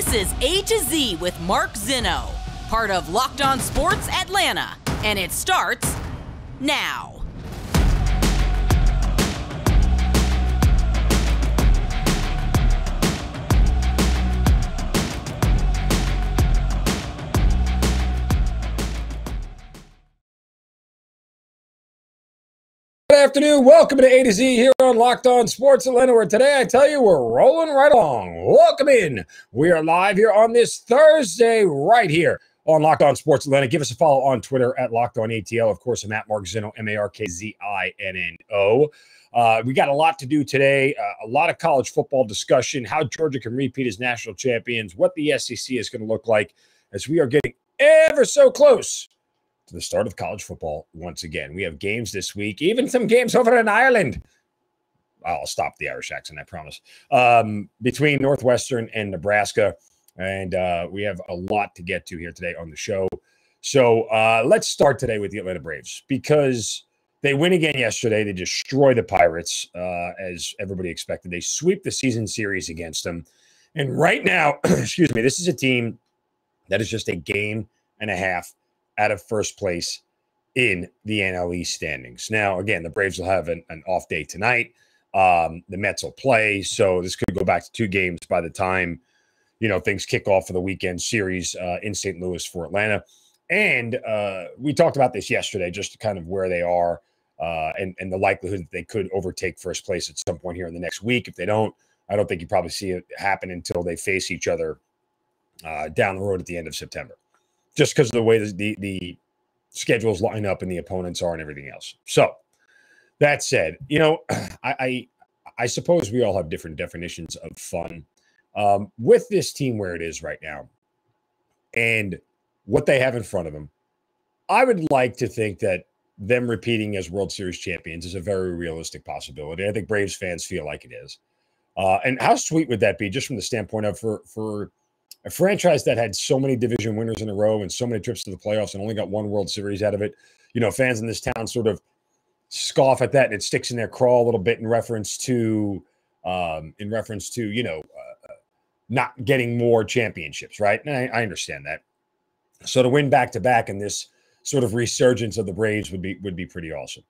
This is A to Z with Mark Zinno, part of Locked On Sports Atlanta, and it starts now. Good afternoon. Welcome to A to Z here on Locked On Sports Atlanta, where today I tell you we're rolling right along. Welcome in. We are live here on this Thursday right here on Locked On Sports Atlanta. Give us a follow on Twitter at Locked On ATL. Of course, I'm at Mark Zinno, MarkZinno. We got a lot to do today, a lot of college football discussion, how Georgia can repeat as national champions, what the SEC is going to look like as we are getting ever so close to the start of college football once again. We have games this week, even some games over in Ireland. I'll stop the Irish accent, I promise. Between Northwestern and Nebraska. And we have a lot to get to here today on the show. So let's start today with the Atlanta Braves because they win again yesterday. They destroy the Pirates, as everybody expected. They sweep the season series against them. And right now, excuse me, this is a team that is just a game and a half out of first place in the NL East standings. Now, again, the Braves will have an off day tonight. The Mets will play, so this could go back to 2 games by the time, things kick off for the weekend series in St. Louis for Atlanta. And we talked about this yesterday, just kind of where they are and the likelihood that they could overtake first place at some point here in the next week. If they don't, I don't think you probably see it happen until they face each other down the road at the end of September. Just because of the way the schedules line up and the opponents are and everything else. So that said, I suppose we all have different definitions of fun. With this team where it is right now and what they have in front of them, I would like to think that them repeating as World Series champions is a very realistic possibility. I think Braves fans feel like it is. And how sweet would that be just from the standpoint of for a franchise that had so many division winners in a row and so many trips to the playoffs and only got 1 World Series out of it. Fans in this town sort of scoff at that, and it sticks in their craw a little bit in reference to not getting more championships, right? And I understand that. So to win back-to-back and this sort of resurgence of the Braves would be pretty awesome.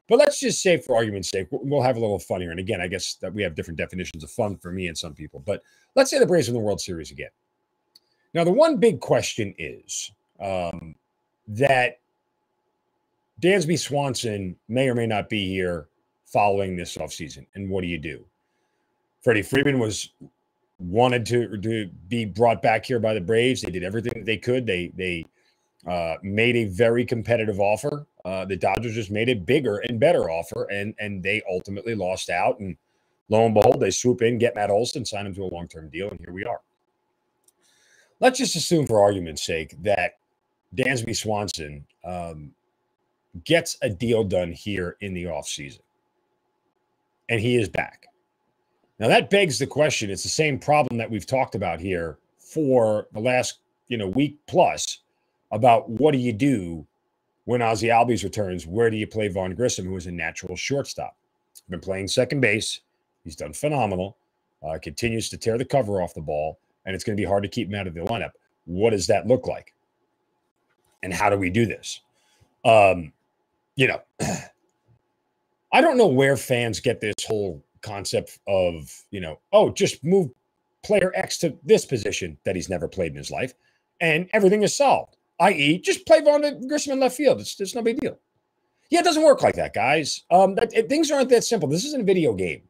But let's just say, for argument's sake, we'll have a little fun here. And again, I guess that we have different definitions of fun for me and some people. But let's say the Braves win the World Series again. Now, the one big question is that Dansby Swanson may or may not be here following this offseason. And what do you do? Freddie Freeman wanted to be brought back here by the Braves. They did everything that they could. They made a very competitive offer. The Dodgers just made a bigger and better offer, and they ultimately lost out. And lo and behold, they swoop in, get Matt Olson, sign him to a long-term deal, and here we are. Let's just assume, for argument's sake, that Dansby Swanson gets a deal done here in the offseason, and he is back. Now, that begs the question. It's the same problem that we've talked about here for the last week plus about what do you do when Ozzie Albies returns. Where do you play Vaughn Grissom, who is a natural shortstop? Been playing second base. He's done phenomenal. Continues to tear the cover off the ball, and it's going to be hard to keep him out of the lineup. What does that look like? And how do we do this? I don't know where fans get this whole concept of, just move player X to this position that he's never played in his life, and everything is solved, i.e. just play Vaughn Grissom in left field. It's no big deal. Yeah, it doesn't work like that, guys. Things aren't that simple. This isn't a video game.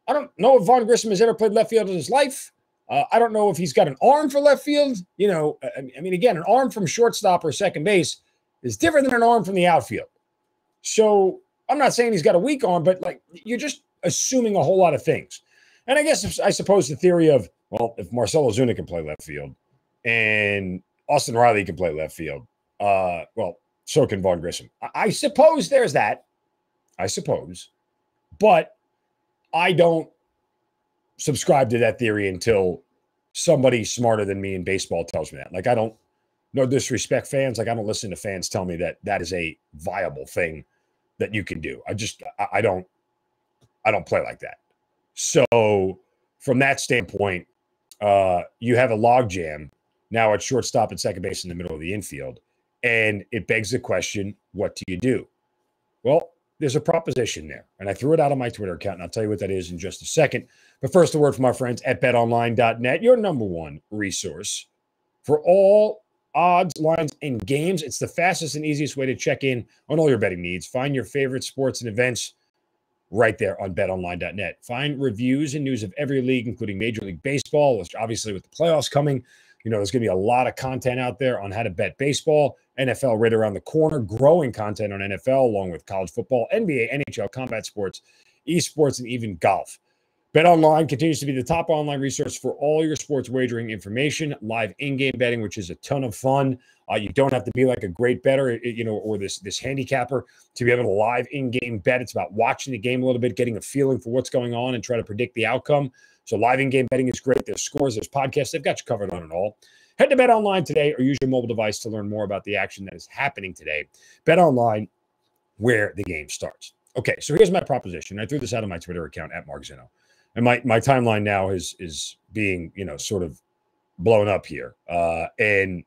I don't know if Vaughn Grissom has ever played left field in his life. I don't know if he's got an arm for left field. Again, an arm from shortstop or second base is different than an arm from the outfield. So I'm not saying he's got a weak arm, but you're just assuming a whole lot of things. And I suppose the theory of, well, if Marcell Ozuna can play left field and Austin Riley can play left field, so can Vaughn Grissom. I suppose there's that. But I don't subscribe to that theory until somebody smarter than me in baseball tells me that. I don't, no disrespect fans, I don't listen to fans tell me that that is a viable thing that you can do. I don't play like that. So from that standpoint, you have a log jam now at shortstop and second base in the middle of the infield. And it begs the question, what do you do? Well, there's a proposition there. And I threw it out on my Twitter account, and I'll tell you what that is in just a second. But first, a word from our friends at betonline.net, your number one resource for all odds, lines, and games. It's the fastest and easiest way to check in on all your betting needs. Find your favorite sports and events right there on betonline.net. Find reviews and news of every league, including Major League Baseball, which obviously with the playoffs coming, there's going to be a lot of content out there on how to bet baseball. NFL right around the corner, growing content on NFL, along with college football, NBA, NHL, combat sports, esports, and even golf. BetOnline continues to be the top online resource for all your sports wagering information, live in-game betting, which is a ton of fun. You don't have to be like a great bettor, or this handicapper to be able to live in-game bet. It's about watching the game a little bit, getting a feeling for what's going on, and try to predict the outcome. So live in-game betting is great. There's scores, there's podcasts. They've got you covered on it all. Head to BetOnline today or use your mobile device to learn more about the action that is happening today. BetOnline, where the game starts. Okay, so here's my proposition. I threw this out on my Twitter account at Mark Zinno. And my timeline now is being, sort of blown up here. And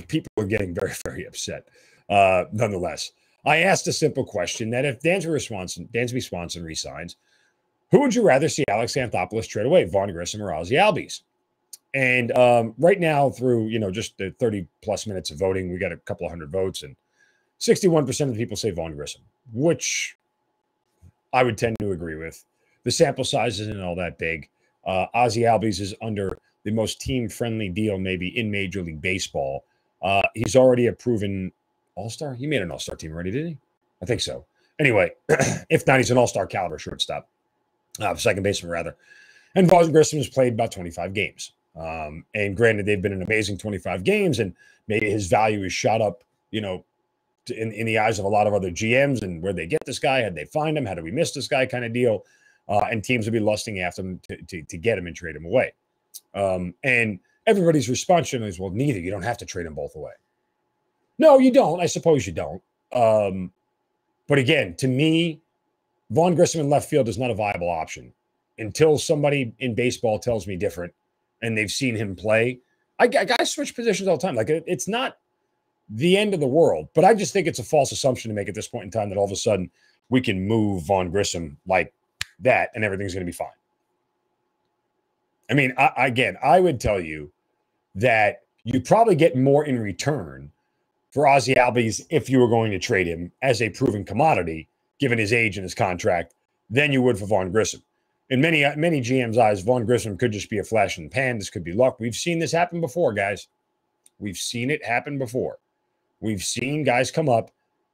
people are getting very, very upset. Nonetheless, I asked a simple question that if Dansby Swanson resigns, who would you rather see Alex Anthopoulos trade away, Vaughn Grissom or Ozzie Albies? And right now, through just the 30-plus minutes of voting, we got a couple of hundred votes, and 61% of the people say Vaughn Grissom, which I would tend to agree with. The sample size isn't all that big. Ozzie Albies is under the most team-friendly deal maybe in Major League Baseball. He's already a proven all-star. He made an all-star team already, didn't he? I think so. Anyway, if not, he's an all-star caliber shortstop. Second baseman, rather. And Vaughn Grissom has played about 25 games. And granted, they've been an amazing 25 games, and maybe his value is shot up, in the eyes of a lot of other GMs, and where'd they get this guy? How'd they find him? How do we miss this guy kind of deal? And teams will be lusting after him to get him and trade him away. And everybody's response is, well, neither. You don't have to trade them both away. No, you don't. I suppose you don't. But again, to me, Vaughn Grissom in left field is not a viable option until somebody in baseball tells me different and they've seen him play. Guys switch positions all the time. Like, it's not the end of the world, but I just think it's a false assumption to make at this point in time that all of a sudden we can move Vaughn Grissom like that and everything's going to be fine. I mean, I would tell you that you probably get more in return for Ozzie Albies if you were going to trade him as a proven commodity, given his age and his contract, than you would for Vaughn Grissom. In many GM's eyes, Vaughn Grissom could just be a flash in the pan. This could be luck. We've seen this happen before, guys. We've seen it happen before. We've seen guys come up,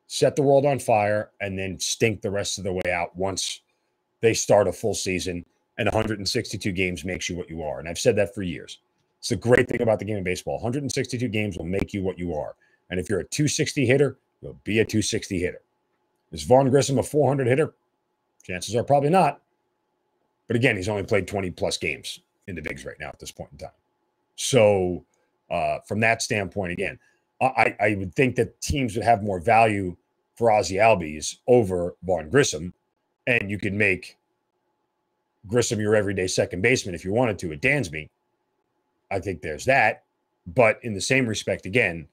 set the world on fire, and then stink the rest of the way out once they start a full season, and 162 games makes you what you are. And I've said that for years. It's the great thing about the game of baseball. 162 games will make you what you are. And if you're a 260 hitter, you'll be a 260 hitter. Is Vaughn Grissom a 400 hitter? Chances are probably not. But again, he's only played 20-plus games in the bigs right now at this point in time. So from that standpoint, again, I would think that teams would have more value for Ozzie Albies over Vaughn Grissom, and you could make Grissom your everyday second baseman if you wanted to at Dansby. I think there's that. But in the same respect, again,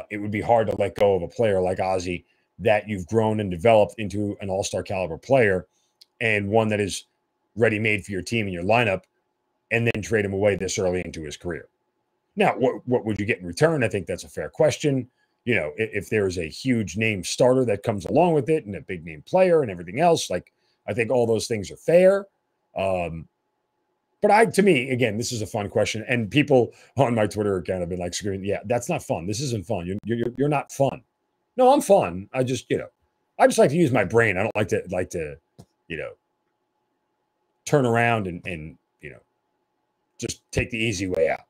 it would be hard to let go of a player like Ozzie that you've grown and developed into an all-star caliber player and one that is ready-made for your team and your lineup, and then trade him away this early into his career. Now, what would you get in return? I think that's a fair question. If there's a huge name starter that comes along with it and a big name player and everything else, like, I think all those things are fair. But to me, again, this is a fun question. And people on my Twitter account have been like screaming, yeah, that's not fun. This isn't fun. You're not fun. No, I'm fun. I just like to use my brain. I don't like to turn around and just take the easy way out.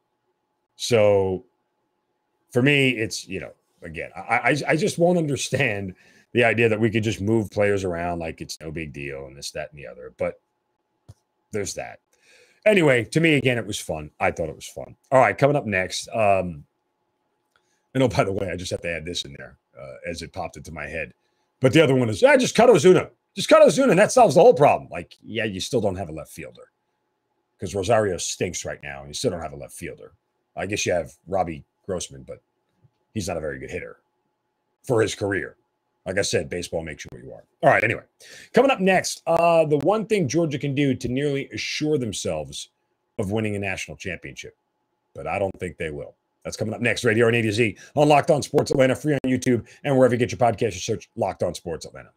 So for me, it's, again, I just won't understand the idea that we could just move players around like it's no big deal and this, that, and the other. But there's that. Anyway, to me, again, it was fun. I thought it was fun. All right, coming up next. And oh, by the way, I just have to add this in there as it popped into my head. But the other one is, just cut Ozuna. Just cut Ozuna, and that solves the whole problem. Like, yeah, you still don't have a left fielder. because Rosario stinks right now, and you still don't have a left fielder. I guess you have Robbie Grossman, but he's not a very good hitter for his career. Like I said, baseball makes you what you are. All right, anyway. Coming up next, the one thing Georgia can do to nearly assure themselves of winning a national championship. But I don't think they will. That's coming up next, Radio and A to Z on Locked On Sports Atlanta, free on YouTube, and wherever you get your podcast, you search Locked On Sports Atlanta.